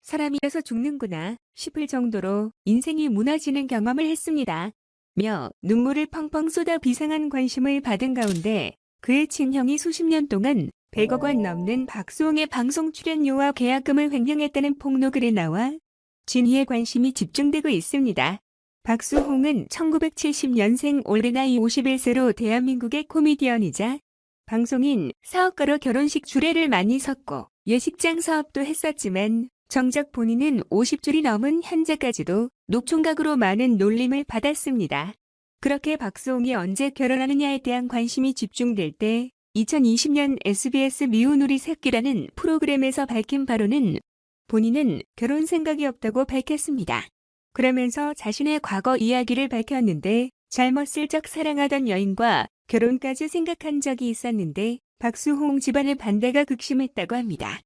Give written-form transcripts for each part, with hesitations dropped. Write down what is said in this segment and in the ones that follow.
사람이라서 죽는구나 싶을 정도로 인생이 무너지는 경험을 했습니다. 며 눈물을 펑펑 쏟아 비상한 관심을 받은 가운데 그의 친형이 수십 년 동안 100억 원 넘는 박수홍의 방송 출연료와 계약금을 횡령했다는 폭로글이 나와 진희의 관심이 집중되고 있습니다. 박수홍은 1970년생 올해 나이 51세로 대한민국의 코미디언이자 방송인, 사업가로 결혼식 주례를 많이 섰고 예식장 사업도 했었지만 정작 본인은 50줄이 넘은 현재까지도 녹총각으로 많은 놀림을 받았습니다. 그렇게 박수홍이 언제 결혼하느냐에 대한 관심이 집중될 때 2020년 SBS 미운 우리 새끼라는 프로그램에서 밝힌 바로는 본인은 결혼 생각이 없다고 밝혔습니다. 그러면서 자신의 과거 이야기를 밝혔는데 잘못 슬쩍 사랑하던 여인과 결혼까지 생각한 적이 있었는데 박수홍 집안의 반대가 극심했다고 합니다.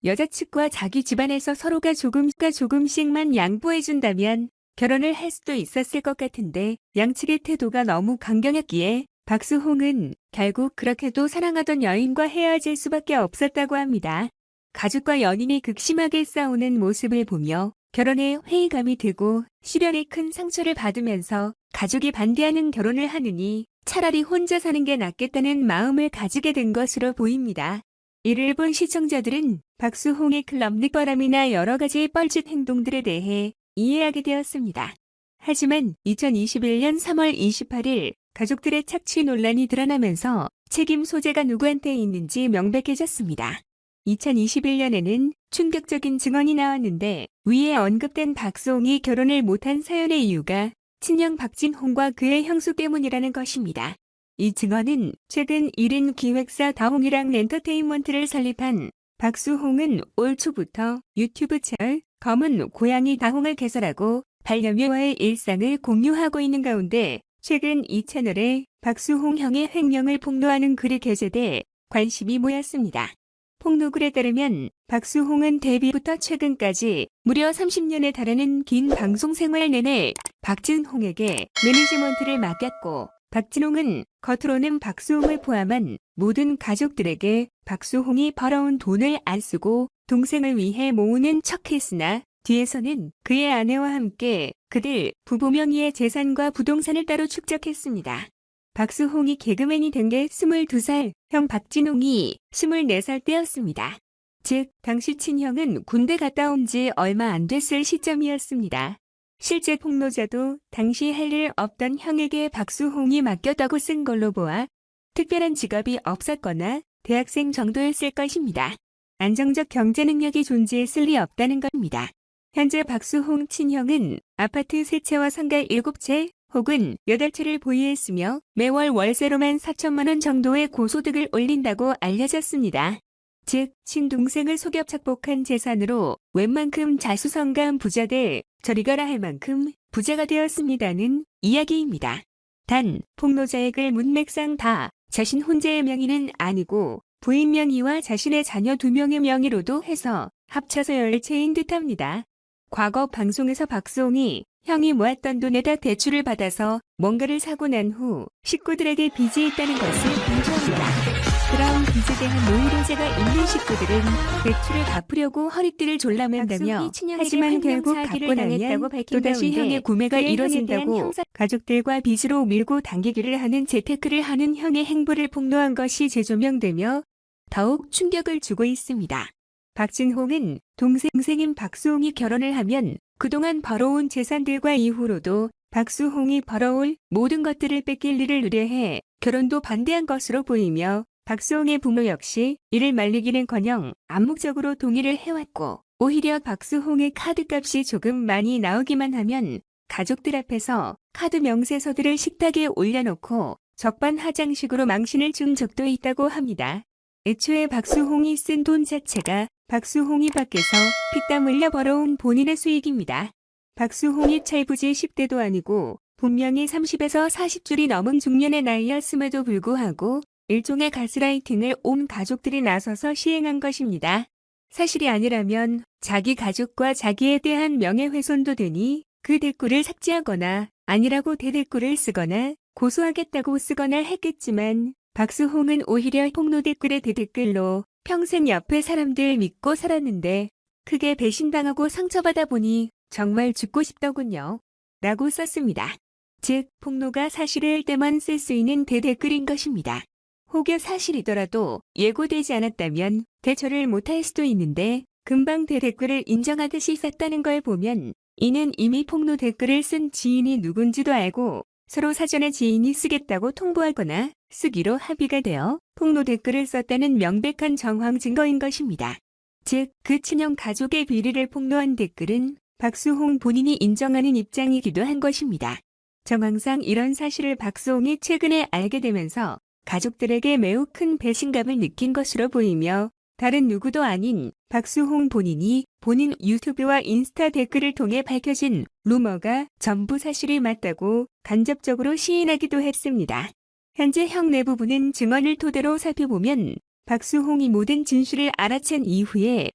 여자 측과 자기 집안에서 서로가 조금씩만 양보해준다면 결혼을 할 수도 있었을 것 같은데 양측의 태도가 너무 강경했기에 박수홍은 결국 그렇게도 사랑하던 여인과 헤어질 수밖에 없었다고 합니다. 가족과 연인이 극심하게 싸우는 모습을 보며 결혼에 회의감이 들고 시련에 큰 상처를 받으면서 가족이 반대하는 결혼을 하느니 차라리 혼자 사는 게 낫겠다는 마음을 가지게 된 것으로 보입니다. 이를 본 시청자들은 박수홍의 클럽 늦바람이나 여러 가지 뻘짓 행동들에 대해 이해하게 되었습니다. 하지만 2021년 3월 28일 가족들의 착취 논란이 드러나면서 책임 소재가 누구한테 있는지 명백해졌습니다. 2021년에는 충격적인 증언이 나왔는데 위에 언급된 박수홍이 결혼을 못한 사연의 이유가 친형 박진홍과 그의 형수 때문이라는 것입니다. 이 증언은 최근 1인 기획사 다홍이랑 엔터테인먼트를 설립한 박수홍은 올 초부터 유튜브 채널 검은 고양이 다홍을 개설하고 반려묘와의 일상을 공유하고 있는 가운데 최근 이 채널에 박수홍 형의 횡령을 폭로하는 글이 게재돼 관심이 모였습니다. 폭로글에 따르면 박수홍은 데뷔부터 최근까지 무려 30년에 달하는 긴 방송 생활 내내 박진홍에게 매니지먼트를 맡겼고 박진홍은 겉으로는 박수홍을 포함한 모든 가족들에게 박수홍이 벌어온 돈을 안 쓰고 동생을 위해 모으는 척했으나 뒤에서는 그의 아내와 함께 그들 부부 명의의 재산과 부동산을 따로 축적했습니다. 박수홍이 개그맨이 된 게 22살, 형 박진홍이 24살 때였습니다. 즉, 당시 친형은 군대 갔다 온 지 얼마 안 됐을 시점이었습니다. 실제 폭로자도 당시 할 일 없던 형에게 박수홍이 맡겼다고 쓴 걸로 보아 특별한 직업이 없었거나 대학생 정도였을 것입니다. 안정적 경제 능력이 존재했을 리 없다는 겁니다. 현재 박수홍 친형은 아파트 3채와 상가 7채 혹은 8채를 보유했으며 매월 월세로만 4천만 원 정도의 고소득을 올린다고 알려졌습니다. 즉, 친동생을 속여 착복한 재산으로 웬만큼 자수성가한 부자대 저리 가라 할 만큼 부자가 되었습니다는 이야기입니다. 단, 폭로자의 글 문맥상 다 자신 혼자의 명의는 아니고 부인 명의와 자신의 자녀 2명의 명의로도 해서 합쳐서 10채인 듯합니다. 과거 방송에서 박수홍이 형이 모았던 돈에다 대출을 받아서 뭔가를 사고 난 후 식구들에게 빚이 있다는 것을 강조합니다. 그럼 빚에 대한 노이로제가 있는 식구들은 대출을 갚으려고 허리띠를 졸라맨다며 하지만 결국 갚고 나면 또다시 형의 구매가 이뤄진다고 가족들과 빚으로 밀고 당기기를 하는 재테크를 하는 형의 행보를 폭로한 것이 재조명되며 더욱 충격을 주고 있습니다. 박진홍은 동생인 박수홍이 결혼을 하면 그동안 벌어온 재산들과 이후로도 박수홍이 벌어올 모든 것들을 뺏길 일을 의뢰해 결혼도 반대한 것으로 보이며 박수홍의 부모 역시 이를 말리기는커녕 암묵적으로 동의를 해왔고 오히려 박수홍의 카드값이 조금 많이 나오기만 하면 가족들 앞에서 카드 명세서들을 식탁에 올려놓고 적반하장식으로 망신을 준 적도 있다고 합니다. 애초에 박수홍이 쓴 돈 자체가 박수홍이 밖에서 피땀 흘려 벌어온 본인의 수익입니다. 박수홍이 철부지 10대도 아니고 분명히 30에서 40줄이 넘은 중년의 나이였음에도 불구하고 일종의 가스라이팅을 온 가족들이 나서서 시행한 것입니다. 사실이 아니라면 자기 가족과 자기에 대한 명예훼손도 되니 그 대꾸를 삭제하거나 아니라고 대댓글을 쓰거나 고소하겠다고 쓰거나 했겠지만 박수홍은 오히려 폭로 댓글의 대댓글로 평생 옆에 사람들 믿고 살았는데 크게 배신당하고 상처받아 보니 정말 죽고 싶더군요. 라고 썼습니다. 즉, 폭로가 사실일 때만 쓸 수 있는 대댓글인 것입니다. 혹여 사실이더라도 예고되지 않았다면 대처를 못할 수도 있는데 금방 대댓글을 인정하듯이 썼다는 걸 보면 이는 이미 폭로 댓글을 쓴 지인이 누군지도 알고 서로 사전에 지인이 쓰겠다고 통보하거나 쓰기로 합의가 되어 폭로 댓글을 썼다는 명백한 정황 증거인 것입니다. 즉, 그 친형 가족의 비리를 폭로한 댓글은 박수홍 본인이 인정하는 입장이기도 한 것입니다. 정황상 이런 사실을 박수홍이 최근에 알게 되면서 가족들에게 매우 큰 배신감을 느낀 것으로 보이며 다른 누구도 아닌 박수홍 본인이 본인 유튜브와 인스타 댓글을 통해 밝혀진 루머가 전부 사실이 맞다고 간접적으로 시인하기도 했습니다. 현재 형 내부부는 증언을 토대로 살펴보면 박수홍이 모든 진실을 알아챈 이후에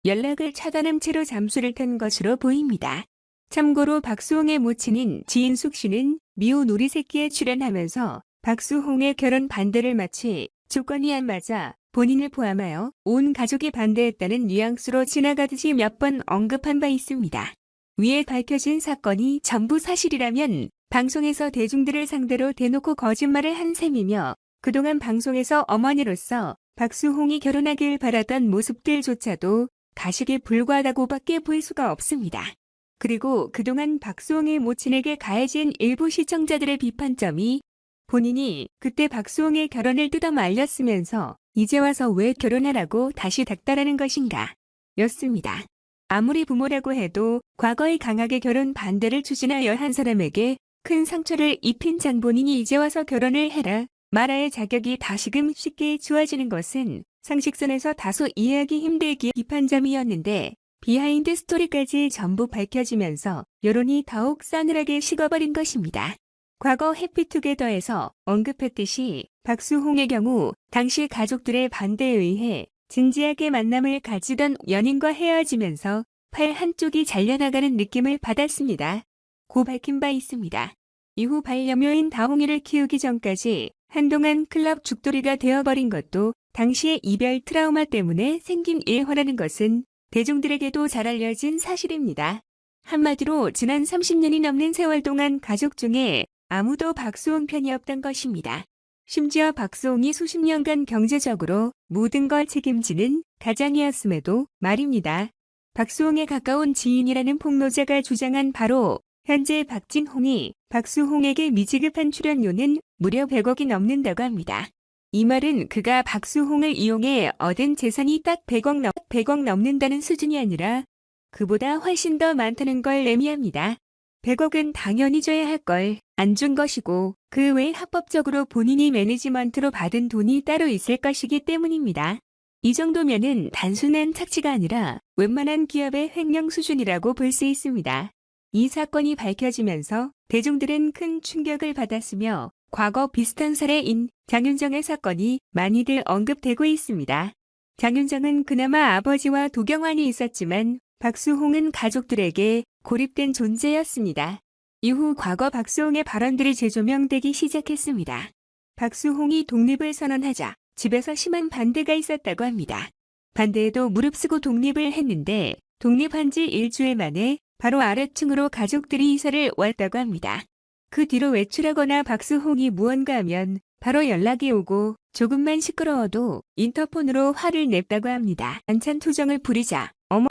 연락을 차단한 채로 잠수를 탄 것으로 보입니다. 참고로 박수홍의 모친인 지인숙 씨는 미호 놀이새끼에 출연하면서 박수홍의 결혼 반대를 마치 조건이 안 맞아 본인을 포함하여 온 가족이 반대했다는 뉘앙스로 지나가듯이 몇 번 언급한 바 있습니다. 위에 밝혀진 사건이 전부 사실이라면 방송에서 대중들을 상대로 대놓고 거짓말을 한 셈이며 그동안 방송에서 어머니로서 박수홍이 결혼하길 바라던 모습들조차도 가식에 불과하다고밖에 볼 수가 없습니다. 그리고 그동안 박수홍의 모친에게 가해진 일부 시청자들의 비판점이 본인이 그때 박수홍의 결혼을 뜯어 말렸으면서 이제 와서 왜 결혼하라고 다시 닥달하는 것인가 였습니다. 아무리 부모라고 해도 과거에 강하게 결혼 반대를 추진하여 한 사람에게 큰 상처를 입힌 장본인이 이제 와서 결혼을 해라 말아의 자격이 다시금 쉽게 주어지는 것은 상식선에서 다소 이해하기 힘들기에 비판점이었는데 비하인드 스토리까지 전부 밝혀지면서 여론이 더욱 싸늘하게 식어버린 것입니다. 과거 해피투게더에서 언급했듯이 박수홍의 경우 당시 가족들의 반대에 의해 진지하게 만남을 가지던 연인과 헤어지면서 팔 한쪽이 잘려나가는 느낌을 받았습니다. 고 밝힌 바 있습니다. 이후 반려묘인 다홍이를 키우기 전까지 한동안 클럽 죽돌이가 되어버린 것도 당시의 이별 트라우마 때문에 생긴 일화라는 것은 대중들에게도 잘 알려진 사실입니다. 한마디로 지난 30년이 넘는 세월 동안 가족 중에 아무도 박수홍 편이 없던 것입니다. 심지어 박수홍이 수십 년간 경제적으로 모든 걸 책임지는 가장이었음에도 말입니다. 박수홍에 가까운 지인이라는 폭로자가 주장한 바로 현재 박진홍이 박수홍에게 미지급한 출연료는 무려 100억이 넘는다고 합니다. 이 말은 그가 박수홍을 이용해 얻은 재산이 딱 100억 넘는다는 수준이 아니라 그보다 훨씬 더 많다는 걸 의미합니다. 100억은 당연히 줘야 할 걸 안 준 것이고 그 외에 합법적으로 본인이 매니지먼트로 받은 돈이 따로 있을 것이기 때문입니다. 이 정도면은 단순한 착취가 아니라 웬만한 기업의 횡령 수준이라고 볼 수 있습니다. 이 사건이 밝혀지면서 대중들은 큰 충격을 받았으며 과거 비슷한 사례인 장윤정의 사건이 많이들 언급되고 있습니다. 장윤정은 그나마 아버지와 도경환이 있었지만 박수홍은 가족들에게 고립된 존재였습니다. 이후 과거 박수홍의 발언들이 재조명되기 시작했습니다. 박수홍이 독립을 선언하자 집에서 심한 반대가 있었다고 합니다. 반대에도 무릅쓰고 독립을 했는데 독립한 지 일주일 만에 바로 아래층으로 가족들이 이사를 왔다고 합니다. 그 뒤로 외출하거나 박수홍이 무언가 하면 바로 연락이 오고 조금만 시끄러워도 인터폰으로 화를 냈다고 합니다. 안찬 투정을 부리자 어머